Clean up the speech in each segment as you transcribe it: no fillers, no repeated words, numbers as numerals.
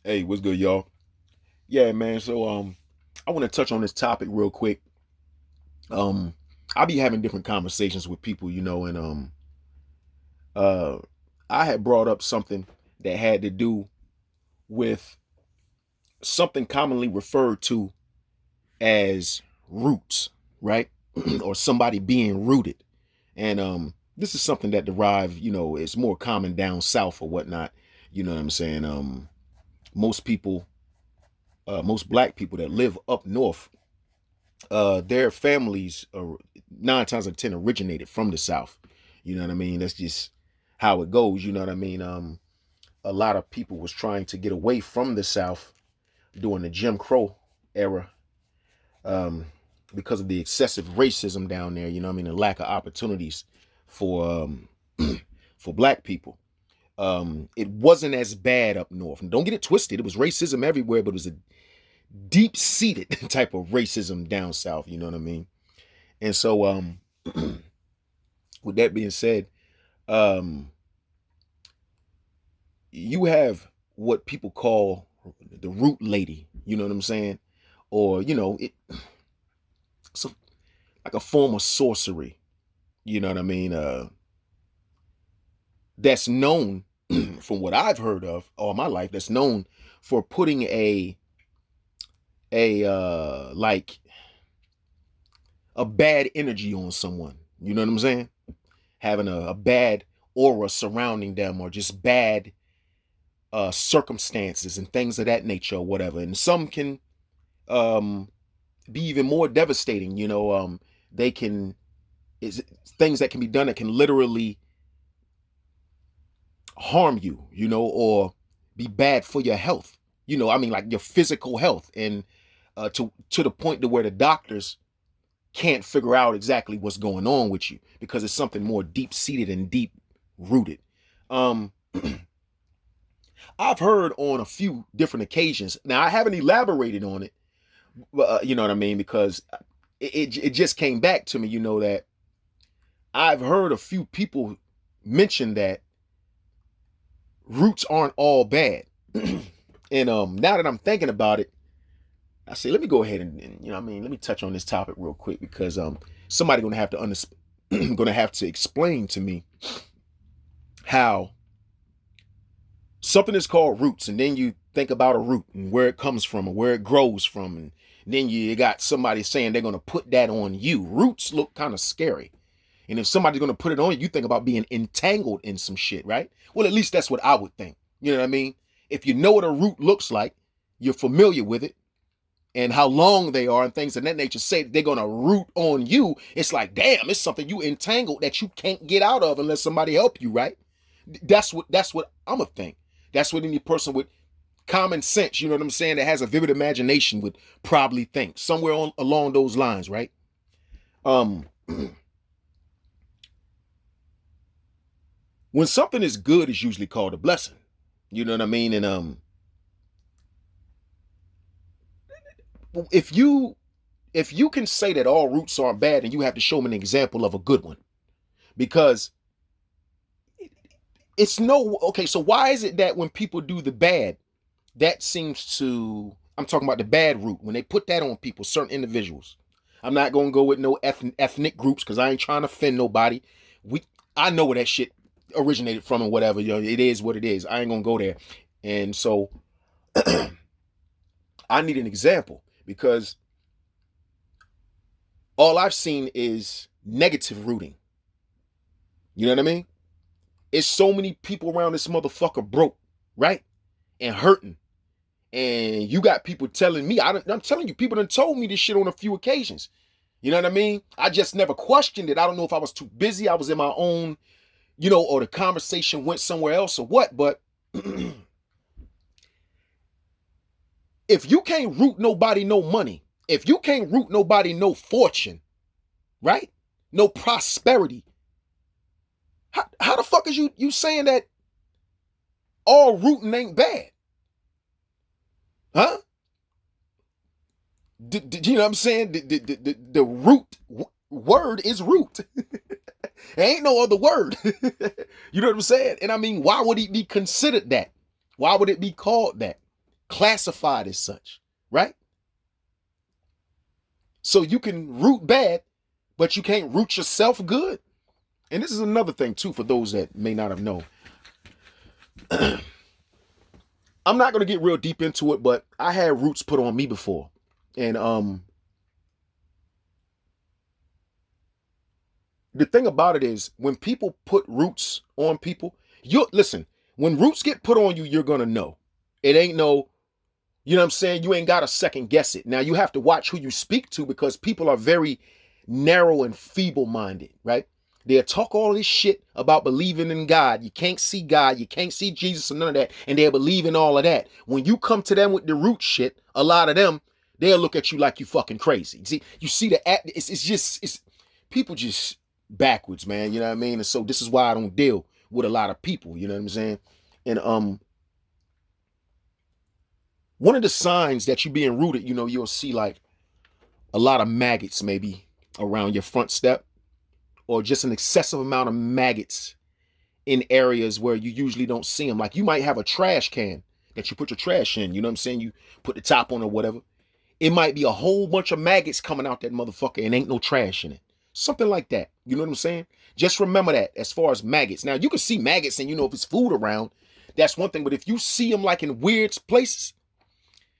Hey, what's good, y'all? Yeah, man. So, I want to touch on this topic real quick. Um, I be having different conversations with people, and uh, I had brought up something that had to do with something commonly referred to as roots, right? Or somebody being rooted, and this is something that it's more common down south or whatnot. You know what I'm saying? Most people, most black people that live up north, their families are 9 times out of 10 originated from the South. You know what I mean? That's just how it goes. You know what I mean? A lot of people was trying to get away from the South during the Jim Crow era, um, because of the excessive racism down there. You know what I mean? The lack of opportunities for for black people. It wasn't as bad up north. And don't get it twisted. It was racism everywhere, but it was a deep seated type of racism down south. You know what I mean? And so, with that being said, um, you have what people call the root lady. You know what I'm saying? Or it's like a form of sorcery. You know what I mean? That's known, from what I've heard of all my life. That's known for putting like a bad energy on someone. You know what I'm saying? Having a bad aura surrounding them, or just bad circumstances and things of that nature, or whatever. And some can um, be even more devastating. They can is things that can be done that can literally harm you, or be bad for your health. I mean, like your physical health, and to the point to where the doctors can't figure out exactly what's going on with you, because it's something more deep seated and deep rooted. Um, I've heard on a few different occasions. Now, I haven't elaborated on it, you know what I mean, because it just came back to me, that I've heard a few people mention that roots aren't all bad. And now that I'm thinking about it, I say, let me go ahead and let me touch on this topic real quick, because somebody gonna have to gonna have to explain to me how something is called roots, and then you think about a root and where it comes from and where it grows from, and then you got somebody saying they're going to put that on you. Roots look kind of scary, and if somebody's going to put it on you, you think about being entangled in some shit, right? Well, at least that's what I would think. You know what I mean? If you know what a root looks like, you're familiar with it and how long they are and things of that nature, say they're going to root on you, it's like, damn, it's something you entangled that you can't get out of unless somebody help you, right? That's what I'm gonna think. That's what any person with common sense, you know what I'm saying, that has a vivid imagination would probably think, somewhere along those lines, right? Um, when something is good, it's usually called a blessing. You know what I mean? And if you can say that all roots aren't bad, and you have to show me an example of a good one, because it's no okay. So why is it that when people do the bad, that seems to, I'm talking about the bad root, when they put that on people, certain individuals. I'm not gonna go with no ethnic groups, because I ain't trying to offend nobody. I know where that shit originated from and whatever. It is what it is. I ain't gonna go there. And so I need an example, because all I've seen is negative rooting. You know what I mean? It's so many people around this motherfucker broke, right? And hurting. And you got people telling me, I'm telling you, people done told me this shit on a few occasions. You know what I mean? I just never questioned it. I don't know if I was too busy, I was in my own, or the conversation went somewhere else or what. But if you can't root nobody no money, if you can't root nobody no fortune, right? No prosperity, how the fuck is you saying that all rooting ain't bad? Huh? You know what I'm saying? The root word is root. There ain't no other word. You know what I'm saying? And I mean, why would it be considered that? Why would it be called that? classified as such, right? So you can root bad, but you can't root yourself good. And this is another thing too, for those that may not have known. I'm not gonna get real deep into it, but I had roots put on me before. And the thing about it is when people put roots on people, you listen, when roots get put on you, you're gonna know. It ain't no, you know what I'm saying? You ain't gotta second guess it. Now you have to watch who you speak to because people are very narrow and feeble-minded, right? They'll talk all this shit about believing in God. You can't see God, you can't see Jesus or none of that, and they'll believe in all of that. When you come to them with the root shit, a lot of them, they'll look at you like you fucking crazy. You see the act, it's people just backwards, man. You know what I mean? And so this is why I don't deal with a lot of people, you know what I'm saying? And one of the signs that you're being rooted, you'll see like a lot of maggots maybe around your front step, or just an excessive amount of maggots in areas where you usually don't see them. Like you might have a trash can that you put your trash in, you know what I'm saying? You put the top on or whatever. It might be a whole bunch of maggots coming out that motherfucker and ain't no trash in it. Something like that. You know what I'm saying? Just remember that as far as maggots. Now you can see maggots and if it's food around, that's one thing. But if you see them like in weird places,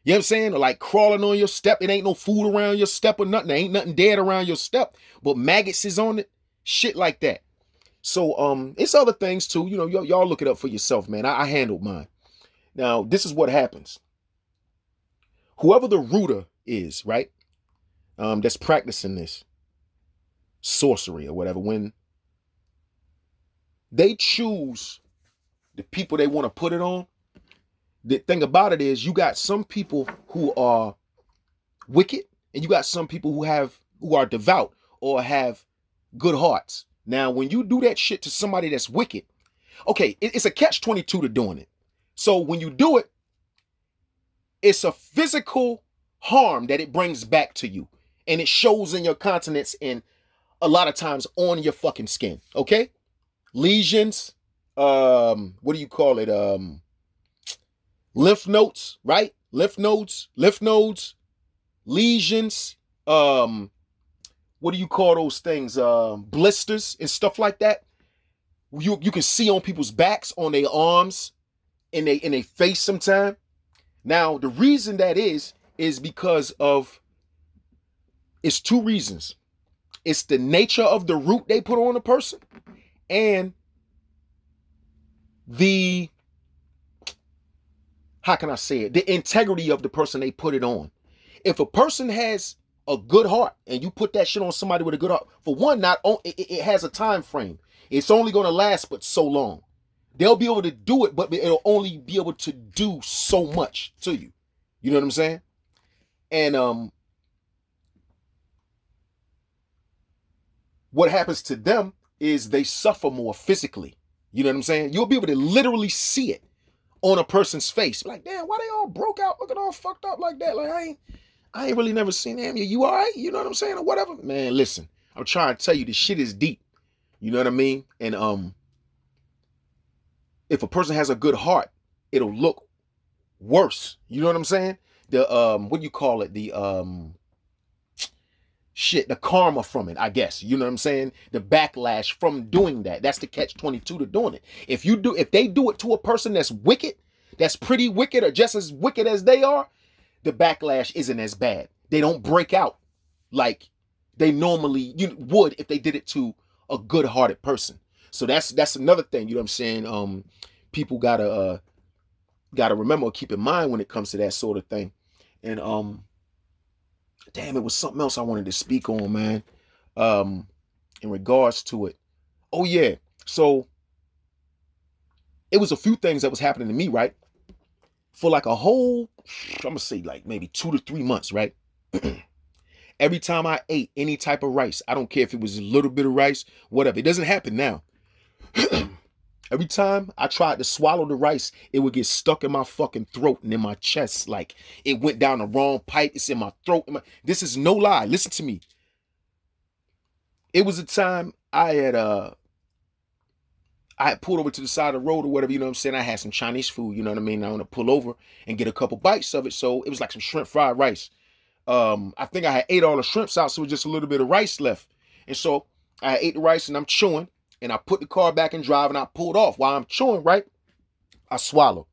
you know what I'm saying? Or like crawling on your step, it ain't no food around your step or nothing. There ain't nothing dead around your step, but maggots is on it. Shit like that. So it's other things too. Y'all look it up for yourself, man. I handled mine. Now, this is what happens. Whoever the rooter is, right? That's practicing this sorcery or whatever, when they choose the people they want to put it on, the thing about it is you got some people who are wicked and you got some people who are devout or have good hearts. Now, when you do that shit to somebody that's wicked, okay, it's a catch-22 to doing it. So when you do it, it's a physical harm that it brings back to you. And it shows in your countenance and a lot of times on your fucking skin, okay? Lesions, what do you call it? Lymph nodes, right? Lymph nodes, lesions, what do you call those things? Blisters and stuff like that. You can see on people's backs, on their arms, in their face sometime. Now, the reason that is because of, it's two reasons. It's the nature of the root they put on a person and the, how can I say it? The integrity of the person they put it on. If a person has a good heart and you put that shit on somebody with a good heart, for one, it has a time frame. It's only going to last but so long. They'll be able to do it, but it'll only be able to do so much to you. You know what I'm saying? And what happens to them is they suffer more physically. You know what I'm saying? You'll be able to literally see it on a person's face. Like, damn, why they all broke out, looking all fucked up like that? Like, I ain't really never seen them. You all right? You know what I'm saying? Or whatever. Man, listen, I'm trying to tell you, this shit is deep. You know what I mean? And if a person has a good heart, it'll look worse. You know what I'm saying? The what do you call it? The the karma from it, I guess. You know what I'm saying? The backlash from doing that. That's the catch-22 to doing it. If they do it to a person that's wicked, that's pretty wicked or just as wicked as they are, the backlash isn't as bad. They don't break out like they normally would if they did it to a good-hearted person. So that's another thing, you know what I'm saying? People gotta remember or keep in mind when it comes to that sort of thing. And damn, it was something else I wanted to speak on, man. In regards to it. Oh yeah. So it was a few things that was happening to me, right? For like a whole, I'm gonna say like maybe 2 to 3 months, right? Every time I ate any type of rice, I don't care if it was a little bit of rice, whatever. It doesn't happen now. Every time I tried to swallow the rice, it would get stuck in my fucking throat and in my chest. Like it went down the wrong pipe. It's in my throat. This is no lie. Listen to me. It was a time I I had pulled over to the side of the road or whatever, you know what I'm saying? I had some Chinese food, you know what I mean? I want to pull over and get a couple bites of it. So it was like some shrimp fried rice. I think I had ate all the shrimps out, so it was just a little bit of rice left. And so I ate the rice and I'm chewing, and I put the car back in drive and I pulled off. While I'm chewing, right, I swallowed.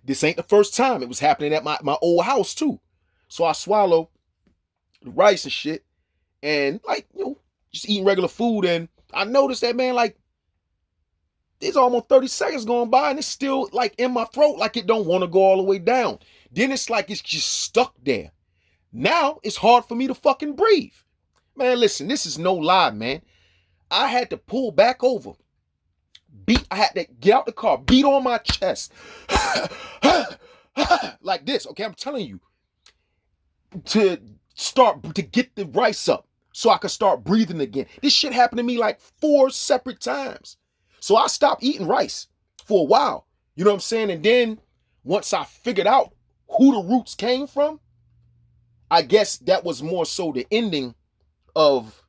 This ain't the first time. It was happening at my old house too. So I swallow the rice and shit, and like, just eating regular food. And I noticed that, man, like, there's almost 30 seconds going by and it's still like in my throat, like it don't want to go all the way down. Then it's like it's just stuck there. Now it's hard for me to fucking breathe. Man, listen, this is no lie, man. I had to pull back over. I had to get out the car, beat on my chest. Like this, okay? I'm telling you. To get the rice up so I could start breathing again. This shit happened to me like 4 separate times. So I stopped eating rice for a while. You know what I'm saying? And then once I figured out who the roots came from, I guess that was more so the ending of,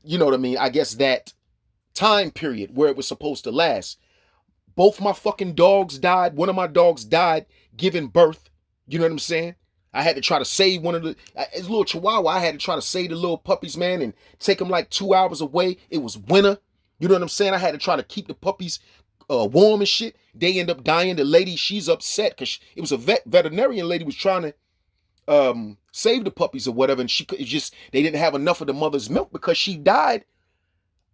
you know what I mean, I guess that time period where it was supposed to last. Both my fucking dogs died. One of my dogs died giving birth. You know what I'm saying? I had to try to save one of the, it's a little chihuahua. I had to try to save the little puppies, man, and take them like 2 hours away. It was winter. You know what I'm saying? I had to try to keep the puppies warm and shit. They end up dying. The lady, she's upset because it was a veterinarian lady was trying to save the puppies or whatever, and they didn't have enough of the mother's milk because she died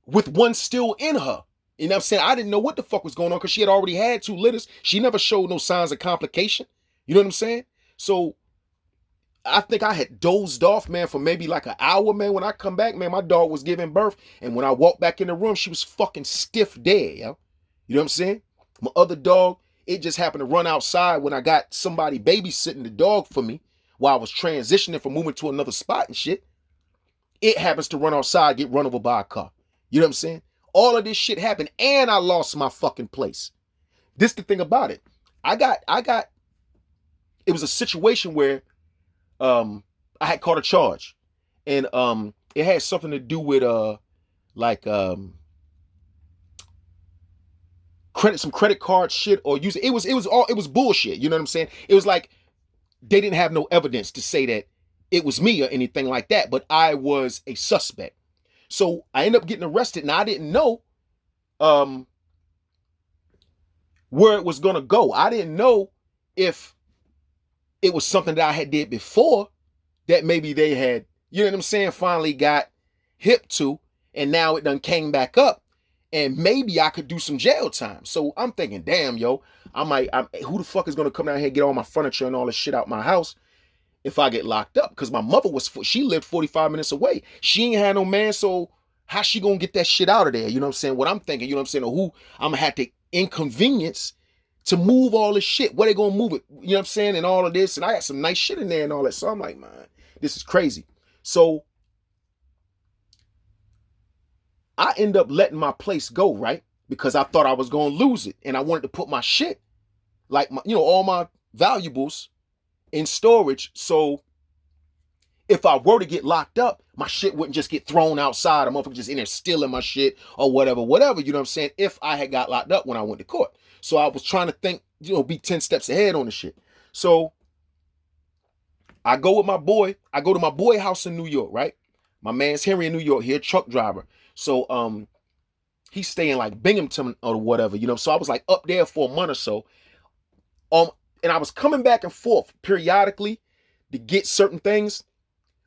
with one still in her. You know what I'm saying? I didn't know what the fuck was going on because she had already had 2 litters. She never showed no signs of complication. You know what I'm saying? So I think I had dozed off, man, for maybe like an hour, man. When I come back, man, my dog was giving birth. And when I walked back in the room, she was fucking stiff dead, yo. You know what I'm saying? My other dog, it just happened to run outside when I got somebody babysitting the dog for me while I was transitioning from moving to another spot and shit. It happens to run outside, get run over by a car. You know what I'm saying? All of this shit happened and I lost my fucking place. This the thing about it. It was a situation where I had caught a charge, and it had something to do with credit card shit or using it was bullshit. You know what I'm saying? It was like they didn't have no evidence to say that it was me or anything like that, but I was a suspect. So I ended up getting arrested, and I didn't know where it was gonna go. I didn't know if it was something that I had did before that maybe they had, you know what I'm saying, finally got hip to, and now it done came back up, and maybe I could do some jail time. So I'm thinking, damn, yo, who the fuck is gonna come down here and get all my furniture and all this shit out my house if I get locked up? Because my mother she lived 45 minutes away. She ain't had no man, so how she gonna get that shit out of there? You know what I'm saying? What I'm thinking, you know what I'm saying, or who I'm gonna have to inconvenience to move all this shit. Where they gonna move it? You know what I'm saying? And all of this. And I got some nice shit in there and all that. So I'm like, man, this is crazy. So I end up letting my place go, right? Because I thought I was gonna lose it. And I wanted to put my shit, like all my valuables in storage. So if I were to get locked up, my shit wouldn't just get thrown outside. A motherfucker just in there stealing my shit or whatever, you know what I'm saying? If I had got locked up when I went to court. So I was trying to think, be 10 steps ahead on the shit. So I go with my boy. I go to my boy house in New York, right? My man's Henry in New York, he a truck driver. So he's staying like Binghamton or whatever, So I was like up there for a month or so. And I was coming back and forth periodically to get certain things.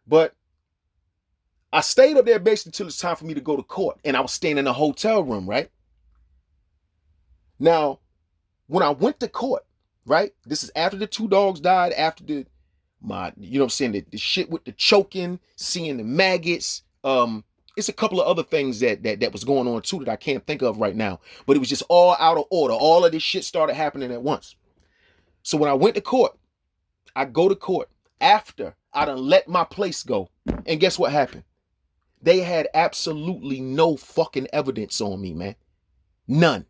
But I stayed up there basically until it's time for me to go to court. And I was staying in a hotel room, right? Now, when I went to court, right? This is after the 2 dogs died, after you know what I'm saying, the shit with the choking, seeing the maggots. It's a couple of other things that was going on too that I can't think of right now. But it was just all out of order. All of this shit started happening at once. So when I went to court, I go to court after I done let my place go. And guess what happened? They had absolutely no fucking evidence on me, man. None.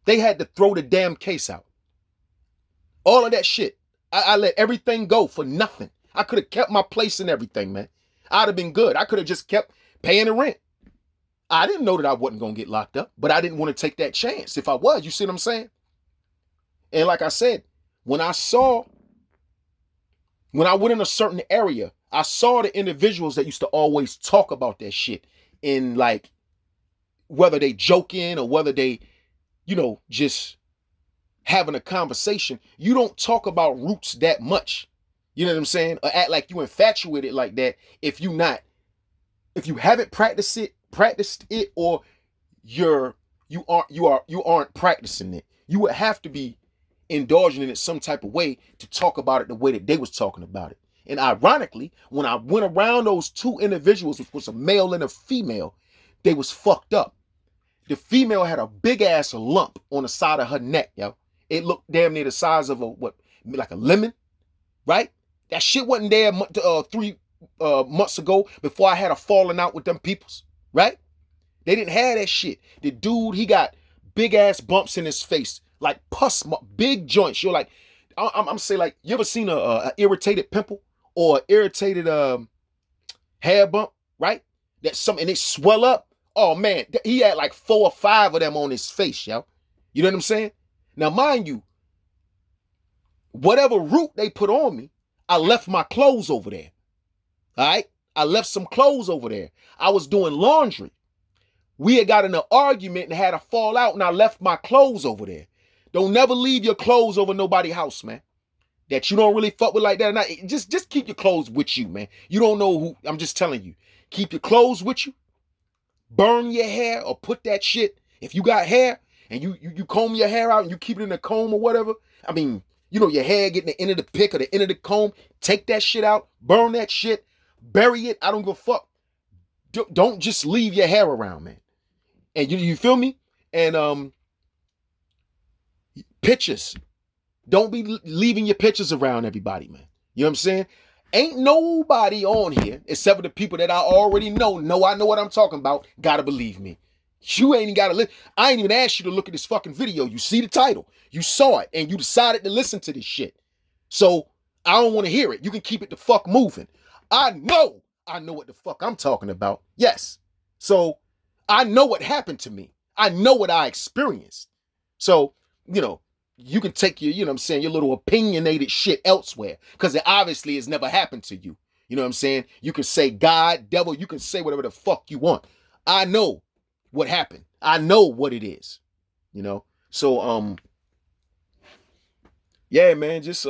They had to throw the damn case out. All of that shit. I let everything go for nothing. I could have kept my place and everything, man. I'd have been good. I could have just kept paying the rent. I didn't know that I wasn't going to get locked up, but I didn't want to take that chance. If I was, you see what I'm saying? And like I said, when I went in a certain area, I saw the individuals that used to always talk about that shit in like, whether they joking or whether they, just having a conversation. You don't talk about roots that much. You know what I'm saying? Or act like you infatuated like that if you haven't practiced it, or you aren't practicing it. You would have to be indulging in it some type of way to talk about it the way that they was talking about it. And ironically, when I went around those two individuals, which was a male and a female, they was fucked up. The female had a big ass lump on the side of her neck, yo. It looked damn near the size of like a lemon, right? That shit wasn't there 3 months ago before I had a falling out with them peoples, right? They didn't have that shit. The dude, he got big ass bumps in his face, like pus, big joints. You're like, I'm saying, like, you ever seen a irritated pimple or irritated hair bump, right? And they swell up. Oh man, he had like 4 or 5 of them on his face, yo. You know what I'm saying? Now, mind you, whatever root they put on me, I left my clothes over there. All right? I left some clothes over there. I was doing laundry. We had got in an argument and had a fallout, and I left my clothes over there. Don't never leave your clothes over nobody's house, man. That you don't really fuck with like that. Just keep your clothes with you, man. You don't know who. I'm just telling you. Keep your clothes with you. Burn your hair or put that shit. If you got hair and you comb your hair out and you keep it in a comb or whatever. I mean, your hair getting the end of the pick or the end of the comb. Take that shit out. Burn that shit. Bury it. I don't give a fuck. Don't just leave your hair around, man. And you feel me? And pictures. Don't be leaving your pictures around everybody, man. You know what I'm saying? Ain't nobody on here, except for the people that I already know I know what I'm talking about, gotta believe me. You ain't even gotta listen. I ain't even asked you to look at this fucking video. You see the title. You saw it, and you decided to listen to this shit. So, I don't want to hear it. You can keep it the fuck moving. I know what the fuck I'm talking about. Yes. So, I know what happened to me. I know what I experienced. So, you can take your, your little opinionated shit elsewhere, because it obviously has never happened to you. You know what I'm saying? You can say God, devil, you can say whatever the fuck you want. I know what happened. I know what it is. So, yeah, man, just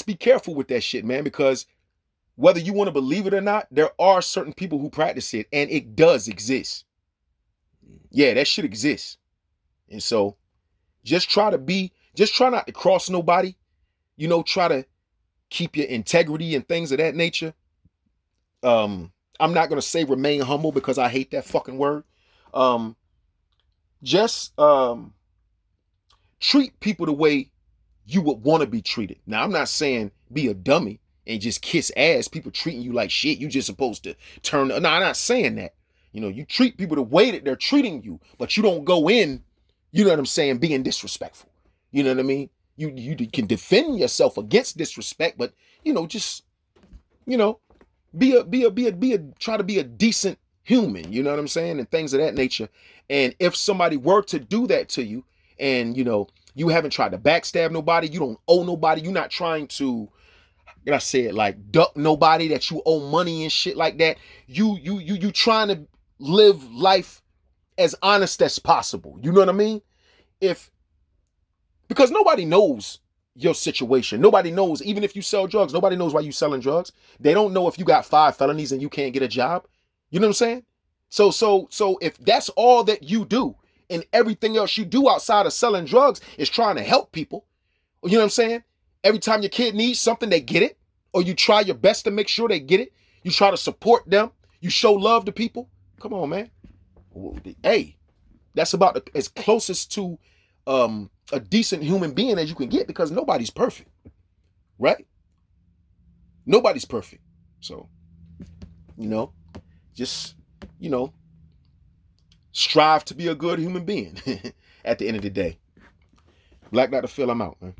be careful with that shit, man, because whether you want to believe it or not, there are certain people who practice it, and it does exist. Yeah, that shit exists. And so just try not to cross nobody, try to keep your integrity and things of that nature. I'm not going to say remain humble, because I hate that fucking word. Just treat people the way you would want to be treated. Now, I'm not saying be a dummy and just kiss ass. People treating you like shit. You just supposed to turn. No, I'm not saying that. You treat people the way that they're treating you, but you don't go in, you know what I'm saying, being disrespectful. You know what I mean? You can defend yourself against disrespect, but just try to be a decent human. You know what I'm saying, and things of that nature. And if somebody were to do that to you, and you haven't tried to backstab nobody, you don't owe nobody, you're not trying to, I said, like, duck nobody that you owe money and shit like that. You trying to live life as honest as possible. You know what I mean? Because nobody knows your situation. Nobody knows, even if you sell drugs, nobody knows why you selling drugs. They don't know if you got 5 felonies and you can't get a job. You know what I'm saying? So if that's all that you do, and everything else you do outside of selling drugs is trying to help people, you know what I'm saying? Every time your kid needs something, they get it, or you try your best to make sure they get it. You try to support them. You show love to people. Come on, man. Hey, that's about as closest to a decent human being as you can get, because nobody's perfect, right? Nobody's perfect. So, just, strive to be a good human being at the end of the day. Black Dr. Phil, I'm out, man.